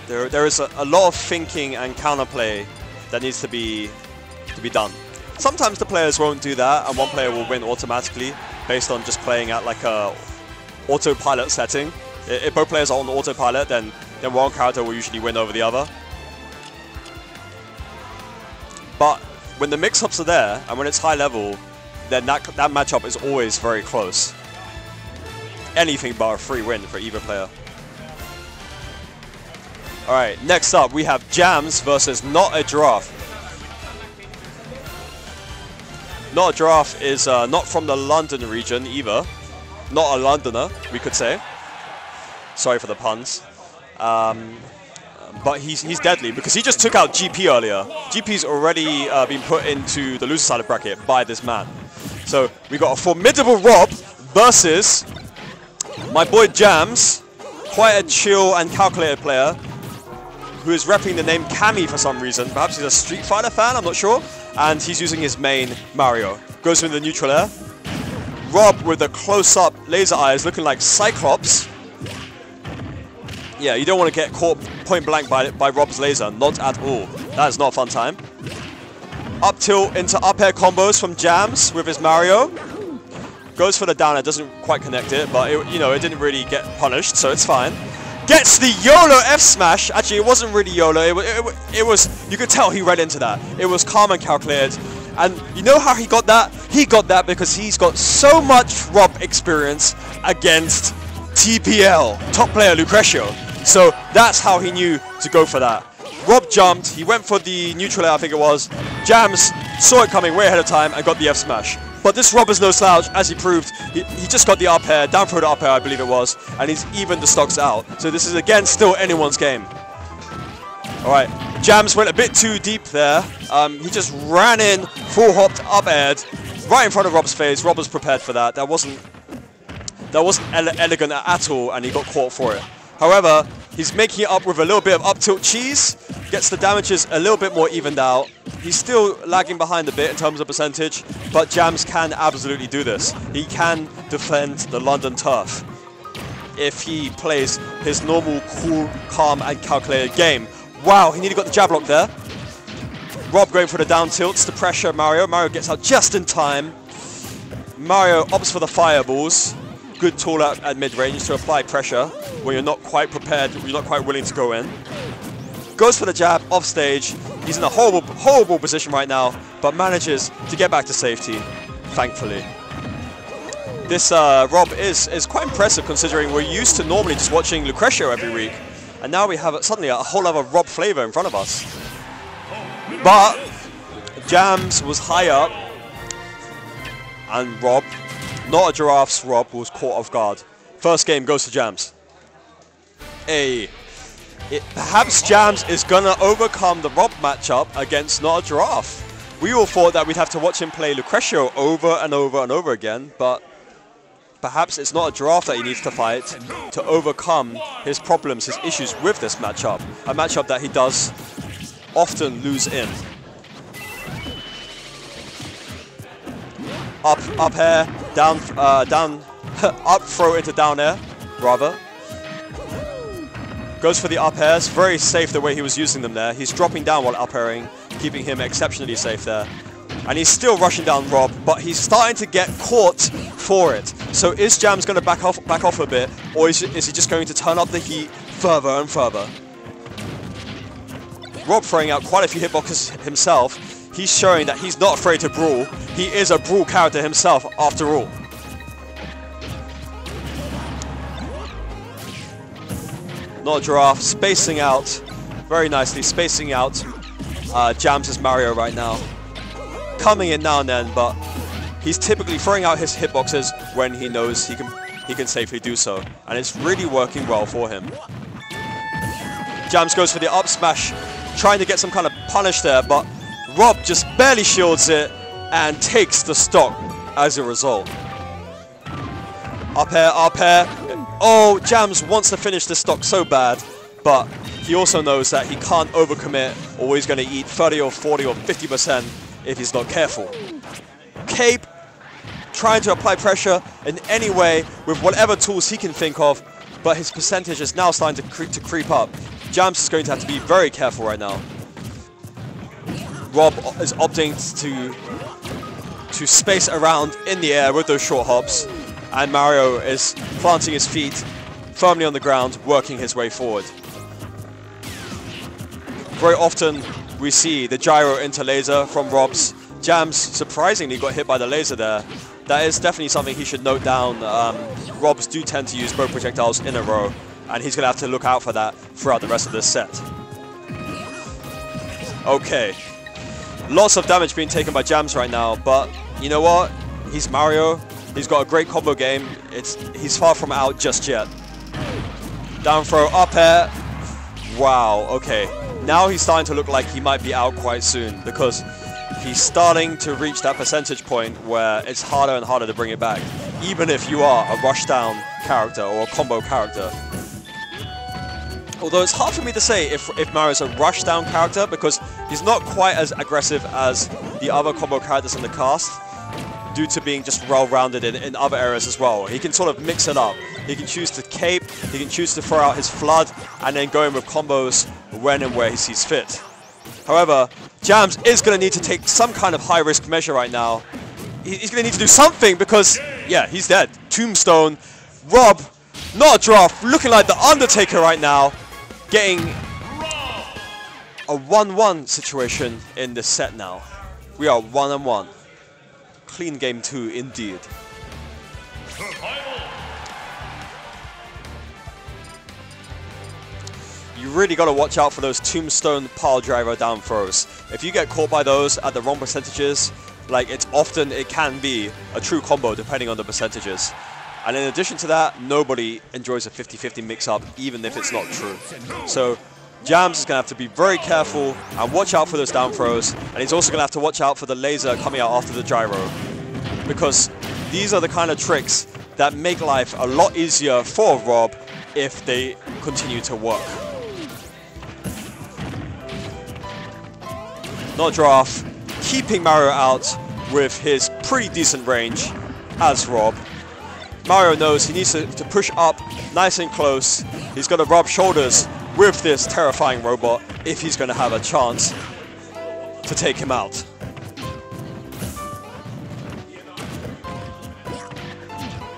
There is a lot of thinking and counterplay that needs to be done. Sometimes the players won't do that, and one player will win automatically based on just playing at like a autopilot setting. If both players are on autopilot, then one character will usually win over the other. But when the mix-ups are there, and when it's high level, then that matchup is always very close. Anything but a free win for either player. Alright, next up we have Jamz versus KnotAGiraffe. KnotAGiraffe is not from the London region either. Not a Londoner, we could say. Sorry for the puns. But he's deadly because he just took out GP earlier. GP's already been put into the loser side of bracket by this man. So we got a formidable Rob versus my boy Jamz, quite a chill and calculated player who is repping the name Cammy for some reason. Perhaps he's a Street Fighter fan, I'm not sure. And he's using his main Mario. Goes with the neutral air. Rob with the close-up laser eyes looking like Cyclops. Yeah, you don't want to get caught point blank by Rob's laser, not at all. That is not a fun time. Up tilt into up air combos from Jamz with his Mario. Goes for the down air, doesn't quite connect it, but it didn't really get punished, so it's fine. Gets the YOLO F smash. Actually, it wasn't really YOLO. It was. You could tell he read into that. It was calm and calculated. And you know how he got that? He got that because he's got so much Rob experience against TPL, top player Lucretio. So that's how he knew to go for that. Rob jumped. He went for the neutral air, I think it was. Jamz saw it coming way ahead of time and got the F smash. But this Rob is no slouch, as he proved. He just got the up air, down throw the up air, I believe it was, and he's evened the stocks out. So this is, again, still anyone's game. Alright, Jamz went a bit too deep there. He just ran in, full hopped, up aired, right in front of Rob's face. Rob was prepared for that. That wasn't elegant at all, and he got caught for it. However, he's making it up with a little bit of up tilt cheese, gets the damages a little bit more evened out. He's still lagging behind a bit in terms of percentage, but Jamz can absolutely do this. He can defend the London turf if he plays his normal, cool, calm, and calculated game. Wow, he nearly got the jab lock there. Rob going for the down tilts to pressure Mario. Mario gets out just in time. Mario opts for the fireballs. Good tool at mid-range to apply pressure when you're not quite prepared, you're not quite willing to go in. Goes for the jab off stage. He's in a horrible position right now, but manages to get back to safety, thankfully. This Rob is quite impressive considering we're used to normally just watching Lucretio every week. And now we have suddenly a whole other Rob flavor in front of us. But Jamz was high up, and KnotAGiraffe's Rob was caught off guard. First game goes to Jamz. Perhaps Jamz is gonna overcome the Rob matchup against KnotAGiraffe. We all thought that we'd have to watch him play Lucretio over and over and over again, but perhaps it's KnotAGiraffe that he needs to fight to overcome his problems, his issues with this matchup. A matchup that he does often lose in. Up air, down, up throw into down air, rather. Goes for the up airs, very safe the way he was using them there. He's dropping down while up airing, keeping him exceptionally safe there. And he's still rushing down Rob, but he's starting to get caught for it. So is Jamz going to back off a bit, or is he just going to turn up the heat further and further? Rob throwing out quite a few hitboxes himself. He's showing that he's not afraid to brawl. He is a brawl character himself, after all. KnotAGiraffe spacing out, very nicely spacing out Jamz's Mario right now. Coming in now and then, but he's typically throwing out his hitboxes when he knows he can safely do so. And it's really working well for him. Jamz goes for the up smash, trying to get some kind of punish there, but Rob just barely shields it and takes the stock as a result. Up air, up air. Oh, Jamz wants to finish this stock so bad, but he also knows that he can't overcommit or he's going to eat 30 or 40 or 50% if he's not careful. Cape, trying to apply pressure in any way with whatever tools he can think of, but his percentage is now starting to creep up. Jamz is going to have to be very careful right now. Rob is opting to space around in the air with those short hops, and Mario is planting his feet firmly on the ground, working his way forward. Very often we see the gyro into laser from Rob's. Jamz surprisingly got hit by the laser there. That is definitely something he should note down. Robs do tend to use both projectiles in a row, and he's going to have to look out for that throughout the rest of this set. Okay. Lots of damage being taken by Jamz right now, but you know what? He's Mario. He's got a great combo game. He's far from out just yet. Down throw, up air. Wow, okay. Now he's starting to look like he might be out quite soon, because he's starting to reach that percentage point where it's harder and harder to bring it back, even if you are a rushdown character or a combo character. Although it's hard for me to say if Mario's a rushdown character, because he's not quite as aggressive as the other combo characters in the cast, due to being just well-rounded in other areas as well. He can sort of mix it up. He can choose to cape, he can choose to throw out his flood, and then go in with combos when and where he sees fit. However, Jamz is going to need to take some kind of high-risk measure right now. He's going to need to do something because, yeah, he's dead. Tombstone. Rob, KnotAGiraffe, looking like the Undertaker right now, getting a 1-1 situation in this set now. We are 1-1. Clean game 2 indeed. You really got to watch out for those tombstone pile driver down throws. If you get caught by those at the wrong percentages, like it can be a true combo depending on the percentages. And in addition to that, nobody enjoys a 50-50 mix-up, even if it's not true. So Jamz is going to have to be very careful and watch out for those down throws. And he's also going to have to watch out for the laser coming out after the gyro, because these are the kind of tricks that make life a lot easier for Rob if they continue to work. KnotAGiraffe keeping Mario out with his pretty decent range as Rob. Mario knows he needs to push up nice and close. He's got to rub shoulders with this terrifying robot if he's going to have a chance to take him out.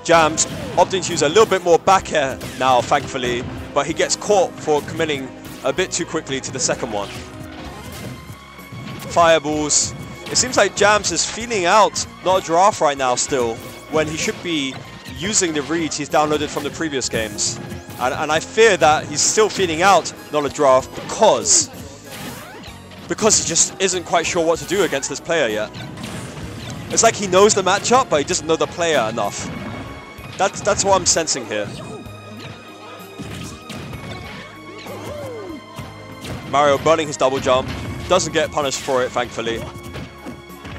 Jamz opting to use a little bit more back air now, thankfully, but he gets caught for committing a bit too quickly to the second one. Fireballs. It seems like Jamz is feeling out KnotAGiraffe right now still, when he should be using the reads he's downloaded from the previous games. And I fear that he's still feeling out KnotAGiraffe because he just isn't quite sure what to do against this player yet. It's like he knows the matchup, but he doesn't know the player enough. That's what I'm sensing here. Mario burning his double jump. Doesn't get punished for it, thankfully.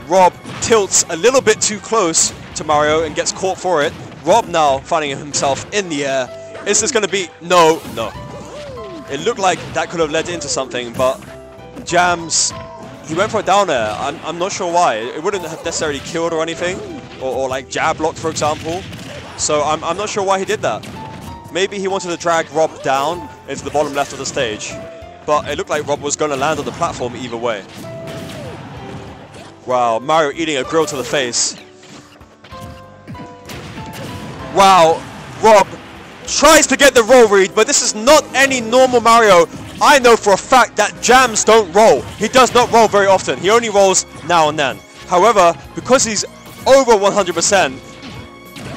Rob tilts a little bit too close to Mario and gets caught for it. Rob now finding himself in the air. Is this going to be... No. It looked like that could have led into something, but Jamz, he went for a down air. I'm not sure why. It wouldn't have necessarily killed or anything, or like jab blocked, for example. So I'm not sure why he did that. Maybe he wanted to drag Rob down into the bottom left of the stage, but it looked like Rob was going to land on the platform either way. Wow, Mario eating a grill to the face. Wow, Rob tries to get the roll read, but this is not any normal Mario. I know for a fact that Jamz don't roll. He does not roll very often. He only rolls now and then. However, because he's over 100%,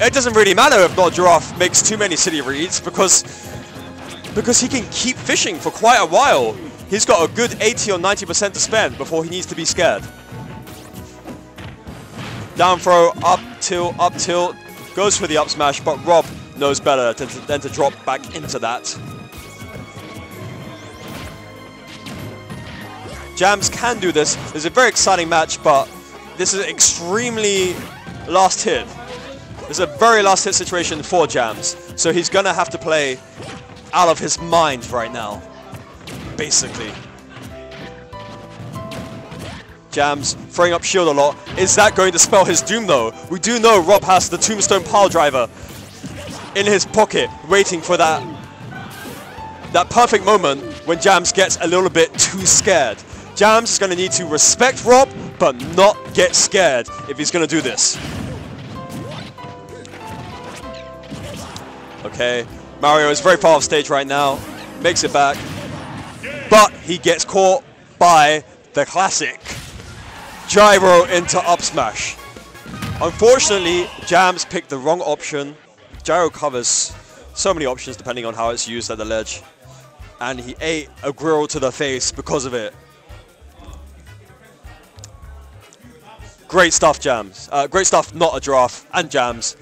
it doesn't really matter if KnotAGiraffe makes too many city reads, because he can keep fishing for quite a while. He's got a good 80 or 90% to spend before he needs to be scared. Down throw, up tilt, goes for the up smash, but Rob knows better than to drop back into that. Jamz can do this. It's a very exciting match, but this is extremely last hit. It's a very last hit situation for Jamz, so he's gonna have to play out of his mind right now, basically. Jamz throwing up shield a lot. Is that going to spell his doom though? We do know Rob has the tombstone pile driver in his pocket, waiting for that that perfect moment when Jamz gets a little bit too scared. Jamz is going to need to respect Rob, but not get scared if he's going to do this. Okay, Mario is very far off stage right now, makes it back, but he gets caught by the classic gyro into up smash. Unfortunately, Jamz picked the wrong option. Gyro covers so many options depending on how it's used at the ledge, and he ate a grill to the face because of it. Great stuff, Jamz. Great stuff, KnotAGiraffe and Jamz.